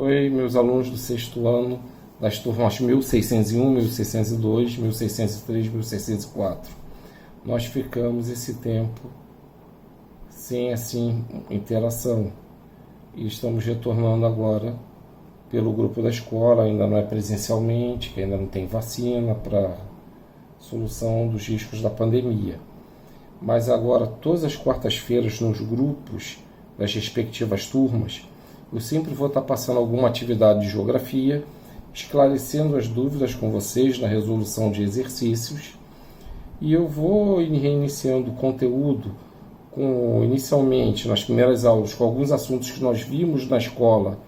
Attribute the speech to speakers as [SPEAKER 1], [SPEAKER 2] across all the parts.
[SPEAKER 1] Oi, meus alunos do sexto ano, das turmas 1601, 1602, 1603, 1604. Nós ficamos esse tempo sem, interação. E estamos retornando agora pelo grupo da escola, ainda não é presencialmente, que ainda não tem vacina para solução dos riscos da pandemia. Mas agora, todas as quartas-feiras, nos grupos das respectivas turmas, eu sempre vou estar passando alguma atividade de geografia, esclarecendo as dúvidas com vocês na resolução de exercícios, e eu vou reiniciando o conteúdo inicialmente nas primeiras aulas com alguns assuntos que nós vimos na escola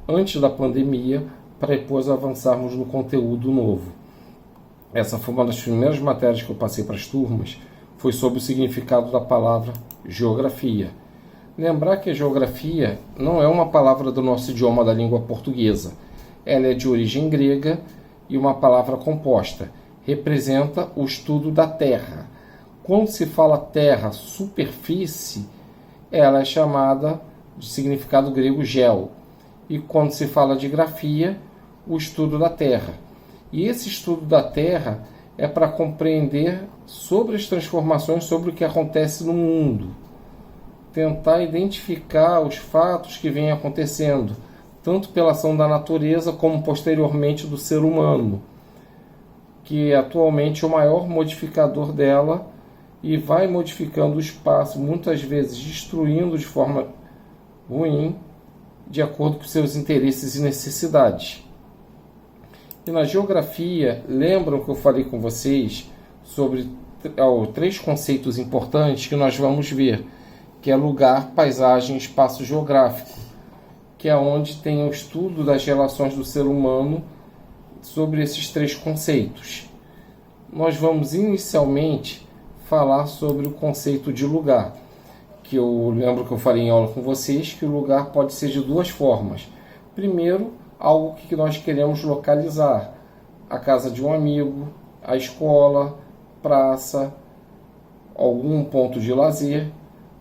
[SPEAKER 1] antes da pandemia, para depois avançarmos no conteúdo novo. Essa foi uma das primeiras matérias que eu passei para as turmas, foi sobre o significado da palavra geografia. Lembrar que a geografia não é uma palavra do nosso idioma da língua portuguesa. Ela é de origem grega e uma palavra composta. Representa o estudo da terra. Quando se fala terra, superfície, ela é chamada de significado grego geo. E quando se fala de grafia, o estudo da terra. E esse estudo da terra é para compreender sobre as transformações, sobre o que acontece no mundo. Tentar identificar os fatos que vêm acontecendo, tanto pela ação da natureza como posteriormente do ser humano, que atualmente é o maior modificador dela e vai modificando o espaço, muitas vezes destruindo de forma ruim, de acordo com seus interesses e necessidades. E na geografia, lembram que eu falei com vocês sobre 3 conceitos importantes que nós vamos ver, que é lugar, paisagem e espaço geográfico, que é onde tem o estudo das relações do ser humano sobre esses 3 conceitos. Nós vamos inicialmente falar sobre o conceito de lugar, que eu lembro que eu falei em aula com vocês, que o lugar pode ser de 2 formas. Primeiro, algo que nós queremos localizar, a casa de um amigo, a escola, praça, algum ponto de lazer.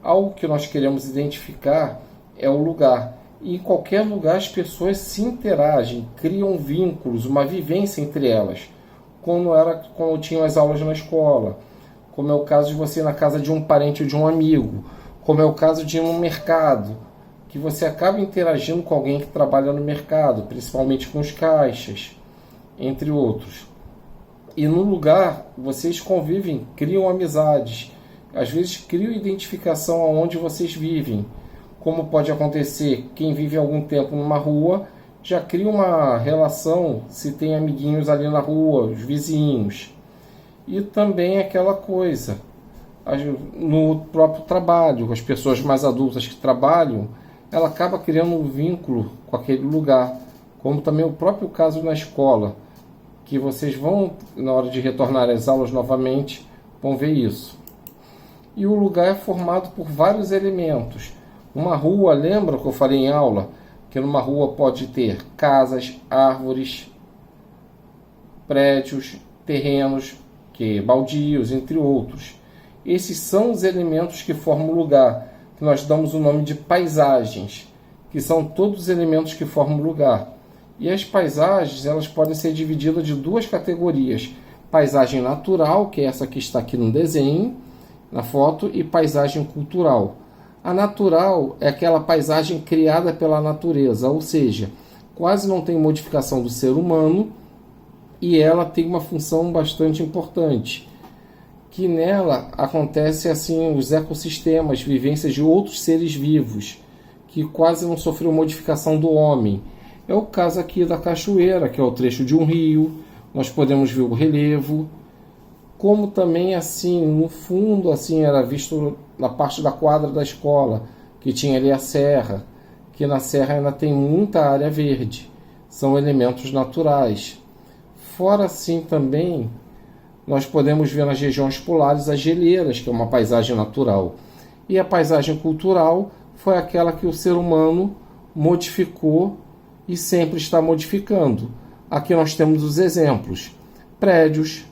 [SPEAKER 1] Algo que nós queremos identificar é o lugar. E em qualquer lugar as pessoas se interagem, criam vínculos, uma vivência entre elas. Como tinham as aulas na escola, como é o caso de você ir na casa de um parente ou de um amigo, como é o caso de ir no mercado, que você acaba interagindo com alguém que trabalha no mercado, principalmente com os caixas, entre outros. E no lugar vocês convivem, criam amizades, às vezes criam identificação aonde vocês vivem. Como pode acontecer, quem vive algum tempo numa rua já cria uma relação, se tem amiguinhos ali na rua, os vizinhos. E também aquela coisa, no próprio trabalho, as pessoas mais adultas que trabalham, ela acaba criando um vínculo com aquele lugar, como também o próprio caso na escola, que vocês vão, na hora de retornar às aulas novamente, vão ver isso. E o lugar é formado por vários elementos. Uma rua, lembra que eu falei em aula, que numa rua pode ter casas, árvores, prédios, terrenos, baldios, entre outros. Esses são os elementos que formam o lugar, que nós damos o nome de paisagens, que são todos os elementos que formam o lugar. E as paisagens, elas podem ser divididas de 2 categorias. Paisagem natural, que é essa que está aqui no desenho, na foto, e paisagem cultural. A natural é aquela paisagem criada pela natureza, ou seja, quase não tem modificação do ser humano, e ela tem uma função bastante importante, que nela acontece os ecossistemas, vivências de outros seres vivos, que quase não sofreu modificação do homem. É o caso aqui da cachoeira, que é o trecho de um rio, nós podemos ver o relevo, como também no fundo era visto na parte da quadra da escola, que tinha ali a serra, que na serra ainda tem muita área verde, são elementos naturais. Fora também, nós podemos ver nas regiões polares as geleiras, que é uma paisagem natural. E a paisagem cultural foi aquela que o ser humano modificou e sempre está modificando. Aqui nós temos os exemplos: prédios,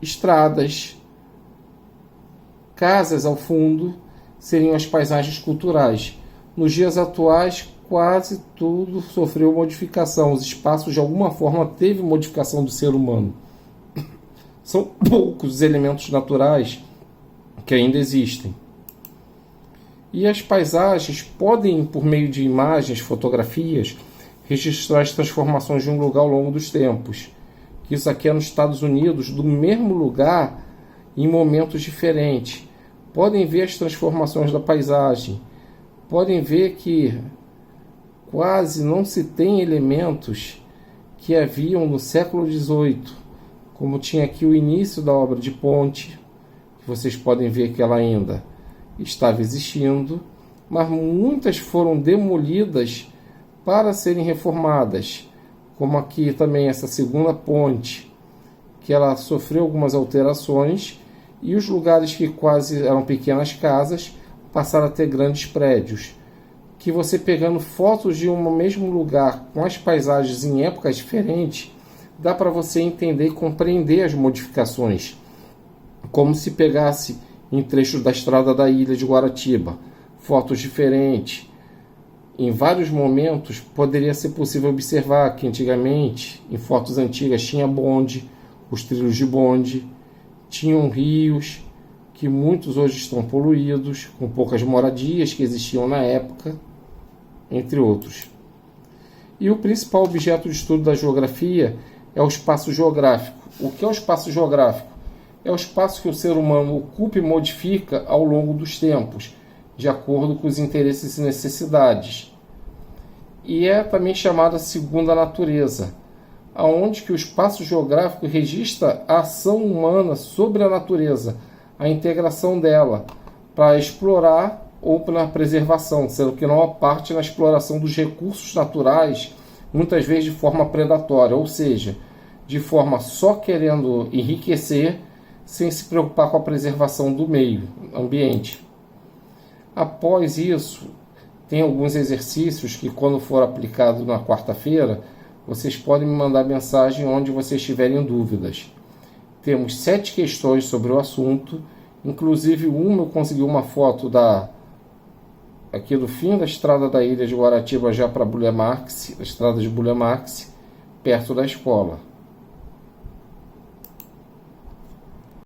[SPEAKER 1] estradas, casas ao fundo, seriam as paisagens culturais. Nos dias atuais, quase tudo sofreu modificação. Os espaços, de alguma forma, teve modificação do ser humano. São poucos os elementos naturais que ainda existem. E as paisagens podem, por meio de imagens, fotografias, registrar as transformações de um lugar ao longo dos tempos. Isso aqui é nos Estados Unidos, do mesmo lugar, em momentos diferentes. Podem ver as transformações da paisagem. Podem ver que quase não se tem elementos que haviam no século XVIII, como tinha aqui o início da obra de ponte, que vocês podem ver que ela ainda estava existindo, mas muitas foram demolidas para serem reformadas, como aqui também essa segunda ponte, que ela sofreu algumas alterações, e os lugares que quase eram pequenas casas passaram a ter grandes prédios, que você pegando fotos de um mesmo lugar com as paisagens em épocas diferentes, dá para você entender e compreender as modificações, como se pegasse em trechos da estrada da ilha de Guaratiba, fotos diferentes. Em vários momentos poderia ser possível observar que antigamente, em fotos antigas, tinha bonde, os trilhos de bonde, tinham rios, que muitos hoje estão poluídos, com poucas moradias que existiam na época, entre outros. E o principal objeto de estudo da geografia é o espaço geográfico. O que é o espaço geográfico? É o espaço que o ser humano ocupa e modifica ao longo dos tempos, de acordo com os interesses e necessidades. E é também chamada segunda natureza, aonde que o espaço geográfico registra a ação humana sobre a natureza, a integração dela, para explorar ou para preservação, sendo que não há parte na exploração dos recursos naturais, muitas vezes de forma predatória, ou seja, de forma só querendo enriquecer, sem se preocupar com a preservação do meio ambiente. Após isso, tem alguns exercícios que, quando for aplicado na quarta-feira, vocês podem me mandar mensagem onde vocês tiverem dúvidas. Temos 7 questões sobre o assunto, inclusive eu consegui uma foto aqui do fim da estrada da ilha de Guaratiba já para Bulhamax, a estrada de Bulhamax, perto da escola.